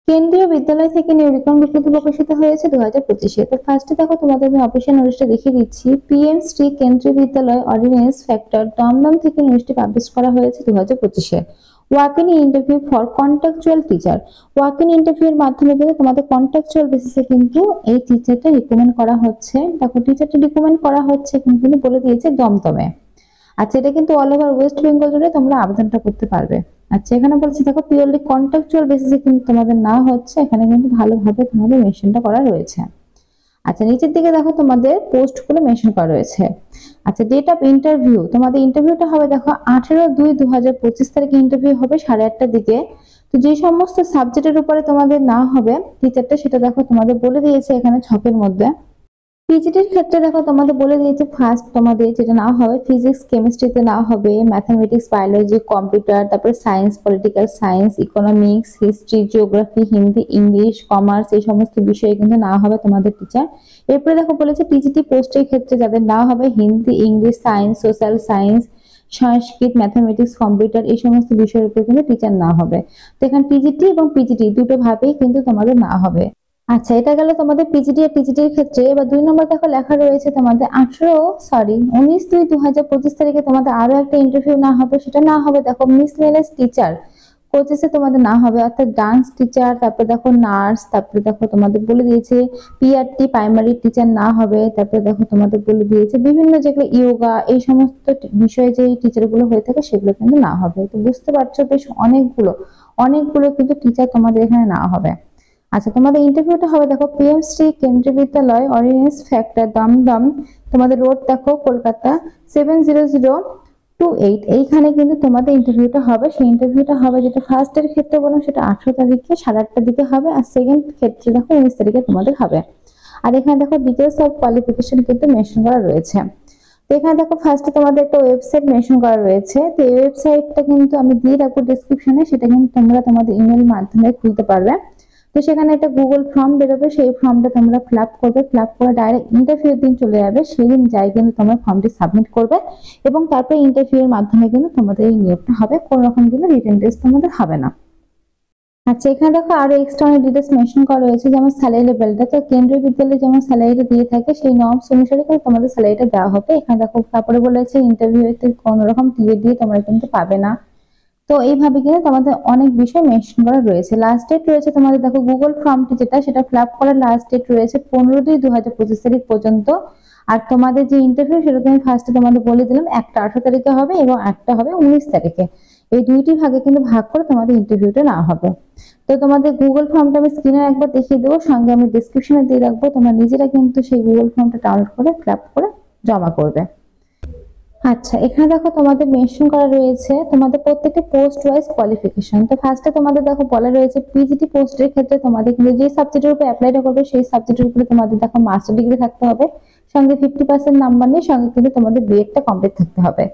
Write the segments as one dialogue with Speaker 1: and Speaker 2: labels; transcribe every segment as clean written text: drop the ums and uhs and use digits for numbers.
Speaker 1: কেন্দ্রীয় বিদ্যালয় থেকে নিয়োগকরণ বিজ্ঞপ্তি প্রকাশিত হয়েছে 2025-এ। তো ফার্স্টে দেখো তোমাদের আমি অফিসিয়াল নোটিশটা দেখিয়ে দিচ্ছি। পিএম শ্রী কেন্দ্রীয় বিদ্যালয় অর্ডিন্যান্স ফ্যাক্টর দমদম থেকে নোটিশটি পাবলিশ করা হয়েছে 2025-এ। Walk in interview for contractual teacher. Walk in interview এর মাধ্যমে কিন্তু তোমাদের কন্ট্রাকচুয়াল বেসিসে কিন্তু এই টিচারটা রিকমেন্ড করা হচ্ছে। দেখো টিচারটা রিকমেন্ড করা হচ্ছে কিন্তু বলে দিয়েছে দমদমে। আচ্ছা, এটা কিন্তু অল ওভার ওয়েস্ট বেঙ্গল জুড়ে তোমরা আবেদনটা করতে পারবে। আচ্ছা, এখানে বলছি দেখো পিওরলি কন্ট্রাকচুয়াল বেসিসে কিন্তু তোমাদের না হচ্ছে, এখানে কিন্তু ভালোভাবে তোমাদের মেনশনটা করা রয়েছে। আচ্ছা, নিচের দিকে দেখো তোমাদের পোস্ট গুলো মেনশন করা রয়েছে। আচ্ছা, ডেট অফ ইন্টারভিউ, তোমাদের ইন্টারভিউটা হবে দেখো 18/2/2025 তারিখে ইন্টারভিউ হবে 8:30টার দিকে। তো যে সমস্ত সাবজেক্টের উপরে তোমাদের না হবে টিচারটা, সেটা দেখো তোমাদের বলে দিয়েছে এখানে ছকের মধ্যে। পিজিটির ক্ষেত্রে দেখো তোমাদের বলে দিয়েছে ফার্স্ট তোমাদের যেটা না হবে ফিজিক্স কেমিস্ট্রিতে না হবে, ম্যাথামেটিক্স বায়োলজি কম্পিউটার, তারপরে science political science economics history geography Hindi English commerce এই সমস্ত বিষয়ে কিন্তু না হবে তোমাদের টিচার। এরপরে দেখো বলেছে পিজিটি পোস্টের ক্ষেত্রে যাদের না হবে Hindi English science social science Sanskrit mathematics computer এই সমস্ত বিষয়ের উপর কিন্তু টিচার না হবে। তো এখানে পিজিটি এবং পিজিটি দুটো ভাবেই কিন্তু তোমাদের না হবে। আচ্ছা, এটা গেল তোমাদের পিজিডি আর টিজিটির ক্ষেত্রে। এবার 2 নম্বর দেখো লেখা রয়েছে তোমাদের 19/2/2025 তারিখে তোমাদের আরো একটা ইন্টারভিউ না হবে, সেটা না হবে দেখো মিসলেনিয়াস টিচার কোচেসে তোমাদের না হবে, অর্থাৎ ডান্স টিচার, তারপরে দেখো নার্স, তারপরে দেখো তোমাদের বলে দিয়েছে পিআরটি প্রাইমারি টিচার না হবে, তারপরে দেখো তোমাদের বলে দিয়েছে বিভিন্ন যেগুলো ইয়োগা এই সমস্ত বিষয়ে যে টিচার গুলো হয়ে থাকে সেগুলো কিন্তু না হবে। তো বুঝতে পারছো বেশ অনেকগুলো অনেকগুলো কিন্তু টিচার তোমাদের এখানে না হবে। আচ্ছা, তোমাদের ইন্টারভিউটা হবে দেখো পিএম শ্রী কেন্দ্রীয় বিদ্যালয় অর্ডিন্যান্স ফ্যাক্টর দমদম, তোমাদের রোড দেখো কলকাতা 70028। এইখানে কিন্তু তোমাদের ইন্টারভিউটা হবে। সেই ইন্টারভিউটা হবে যেটা ফার্স্টের ক্ষেত্রে বললাম সেটা 18 তারিখে 8:30টার দিকে হবে, আর সেকেন্ড ক্ষেত্রে দেখো 19 তারিখে তোমাদের হবে। আর এখানে দেখো ডিটেলস অফ কোয়ালিফিকেশন কিন্তু মেনশন করা রয়েছে। তো এখানে দেখো ফার্স্টে তোমাদের একটা ওয়েবসাইট মেনশন করা রয়েছে। তো এই ওয়েবসাইটটা কিন্তু আমি দিয়ে রাখবো ডেসক্রিপশনে, সেটা কিন্তু তোমরা তোমাদের ইমেল মাধ্যমে খুলতে পারবে। তো সেখানে একটা গুগল ফর্ম বেরোবে, সেই ফর্মটা তোমরা ফিল আপ করবে, ফিল আপ করে ডাইরেক্ট ইন্টারভিউ দিন চলে যাবে, সেই দিন যাই কিন্তু তোমরা ফর্মটি সাবমিট করবে এবং তারপরে ইন্টারভিউ এর মাধ্যমে কিন্তু তোমাদের এই নিয়োগটা হবে, কোনো রকম কিন্তু রিটেন টেস্ট তোমাদের হবে না। আচ্ছা, এখানে দেখো আরো এক্সট্রা অনেক ডিটেলস মেনশন করা রয়েছে, যেমন স্যালারি লেভেলটা। তো কেন্দ্রীয় বিদ্যালয়ে যেমন স্যালারিটা দিয়ে থাকে সেই নর্মস অনুসারে কিন্তু তোমাদের স্যালারিটা দেওয়া হবে। এখানে দেখো তারপরে বলেছে ইন্টারভিউতে কোনো রকম টিএ দিয়ে তোমরা কিন্তু পাবে না। তো এইভাবে কিন্তু তোমাদের অনেক বিষয় মেনশন করা রয়েছে। লাস্ট ডেট রয়েছে তোমাদের দেখো গুগল ফর্মটি যেটা সেটা ফিল আপ করার লাস্ট ডেট রয়েছে 15/2/2025 তারিখ পর্যন্ত। আর তোমাদের যে ইন্টারভিউ সেটা আমি ফার্স্টে তোমাদের বলে দিলাম, একটা 18 তারিখে হবে এবং একটা হবে 19 তারিখে। এই দুইটি ভাগে কিন্তু ভাগ করে তোমাদের ইন্টারভিউটা না হবে। তো তোমাদের গুগল ফর্মটা আমি স্ক্রিনে একবার দেখিয়ে দেবো, সঙ্গে আমি ডিসক্রিপশনে দিয়ে রাখবো, তোমরা নিজেরা কিন্তু সেই গুগল ফর্মটা ডাউনলোড করে ফিল আপ করে জমা করবে। আচ্ছা, এখানে দেখো তোমাদের মেনশন করা রয়েছে তোমাদের প্রত্যেকটা পোস্ট ওয়াইজ কোয়ালিফিকেশন। তো ফার্স্টে তোমাদের দেখো বলা রয়েছে পিজিটি পোস্টের ক্ষেত্রে তোমাদের কিন্তু যে সাবজেক্টের উপর অ্যাপ্লাইটা করবে সেই সাবজেক্টের উপরে তোমাদের দেখো মাস্টার ডিগ্রি থাকতে হবে, সঙ্গে 50% নাম্বার নিয়ে সঙ্গে কিন্তু তোমাদের বিএডটা কমপ্লিট থাকতে হবে।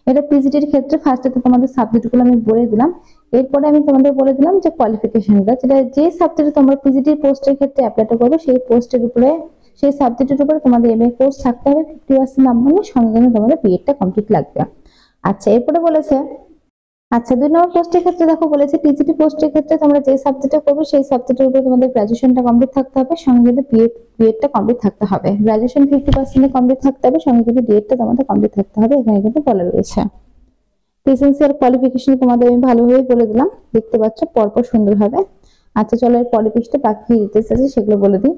Speaker 1: এটা পিজিটির ক্ষেত্রে ফার্স্টে তো তোমাদের সাবজেক্টগুলো আমি বলে দিলাম। এরপরে আমি তোমাদের বলে দিলাম যে কোয়ালিফিকেশনটা, যেটা যে সাবজেক্টে তোমরা পিজিটির পোস্টের ক্ষেত্রে অ্যাপ্লাইটা করবে সেই পোস্টের উপরে সেই সাবজেক্টের উপরে তোমাদের এমএ কোর্স থাকতে হবে, 50% নাম্বার নিয়ে সঙ্গে কিন্তু তোমাদের বিএডটা কমপ্লিট লাগবে। আচ্ছা, এরপরে বলেছে আচ্ছা 2 নম্বর পোস্টের ক্ষেত্রে দেখো বলেছে পিজিটি পোস্টের ক্ষেত্রে তোমরা যে সাবজেক্টে করবে সেই সাবজেক্টের উপরে তোমাদের গ্রাজুয়েশনটা কমপ্লিট থাকতে হবে, সঙ্গে কিন্তু বিএডটা কমপ্লিট থাকতে হবে। গ্রাজুয়েশন 50% কমপ্লিট থাকতে হবে, সঙ্গে কিন্তু বিএডটা তোমাদের কমপ্লিট থাকতে হবে, এখানে কিন্তু বলা রয়েছে। এসেনশিয়াল কোয়ালিফিকেশন তোমাদের আমি ভালোভাবে বলে দিলাম, দেখতে পাচ্ছ পরপর সুন্দরভাবে। আচ্ছা, চলো এর পরের পৃষ্ঠে বাকি ডিটেইলস আছে সেগুলো বলে দিই।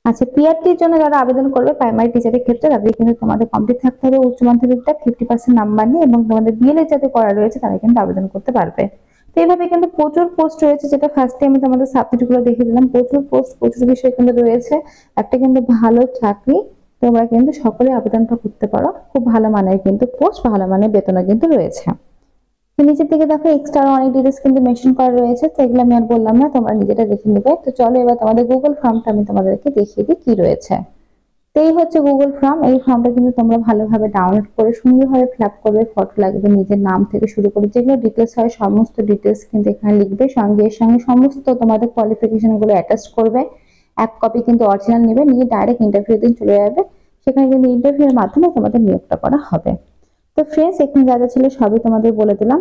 Speaker 1: আচ্ছা, পিআরটির জন্য যারা আবেদন করবে প্রাইমারি টিচারের ক্ষেত্রে তাদের কিন্তু তোমাদের কমপ্লিট থাকতে হবে উচ্চ মাধ্যমিকটা 50% নাম্বার নিয়ে, এবং তোমাদের বিএলএ যাতে করা রয়েছে তারা কিন্তু আবেদন করতে পারবে। তো এইভাবে কিন্তু প্রচুর পোস্ট রয়েছে, যেটা ফার্স্টে আমি তোমাদের সাবজেক্টগুলো দেখিয়ে দিলাম। প্রচুর পোস্ট প্রচুর বিষয় কিন্তু রয়েছে, একটা কিন্তু ভালো চাকরি, তোমরা কিন্তু সকলে আবেদনটা করতে পারো। খুব ভালো মানের কিন্তু পোস্ট, ভালো মানের বেতনও কিন্তু রয়েছে। নিচের দিকে দেখো এক্সট্রা অনেক ডিটেলস কিন্তু মেনশন করা রয়েছে, তো এগুলো আমি আর বললাম না, তোমরা নিজেরা দেখে নেবে। তো চলো এবার তোমাদের গুগল ফর্মটা আমি তোমাদেরকে দেখিয়ে দিই কি রয়েছে। তো এই হচ্ছে গুগল ফর্ম। এই ফর্মটা কিন্তু তোমরা ভালোভাবে ডাউনলোড করে সুন্দরভাবে ফিল আপ করবে, ফটো লাগবে, নিজের নাম থেকে শুরু করে যেগুলো ডিটেলস হয় সমস্ত ডিটেলস কিন্তু এখানে লিখবে, সঙ্গে এর সঙ্গে সমস্ত তোমাদের কোয়ালিফিকেশন গুলো অ্যাটাচ করবে। এক কপি কিন্তু অরিজিনাল নেবে, নিয়ে ডাইরেক্ট ইন্টারভিউ দিন চলে যাবে, সেখানে কিন্তু ইন্টারভিউ এর মাধ্যমে তোমাদের নিয়োগটা করা হবে। তো ফ্রেন্ডস, এখানে যা যা ছিল সবই তোমাদের বলে দিলাম।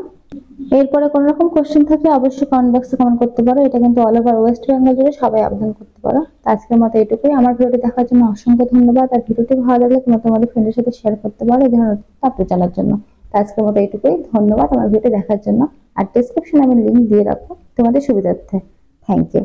Speaker 1: এরপরে কোনো রকম কোশ্চেন থাকলে অবশ্যই কমেন্ট বক্সে কমেন্ট করতে পারো। এটা কিন্তু অল ওভার ওয়েস্ট বেঙ্গল জুড়ে সবাই আবেদন করতে পারো। তো আজকের মতো এটুকুই। আমার ভিডিওটি দেখার জন্য অসংখ্য ধন্যবাদ। আর ভিডিওটি ভালো লাগলে তোমরা তোমাদের ফ্রেন্ডের সাথে শেয়ার করতে পারো এই ধরনের আপডেট জানার জন্য। তো আজকের মতো এটুকুই। ধন্যবাদ আমার ভিডিও দেখার জন্য। আর ডেসক্রিপশনে আমি লিংক দিয়ে রাখবো তোমাদের সুবিধার্থে। Thank you.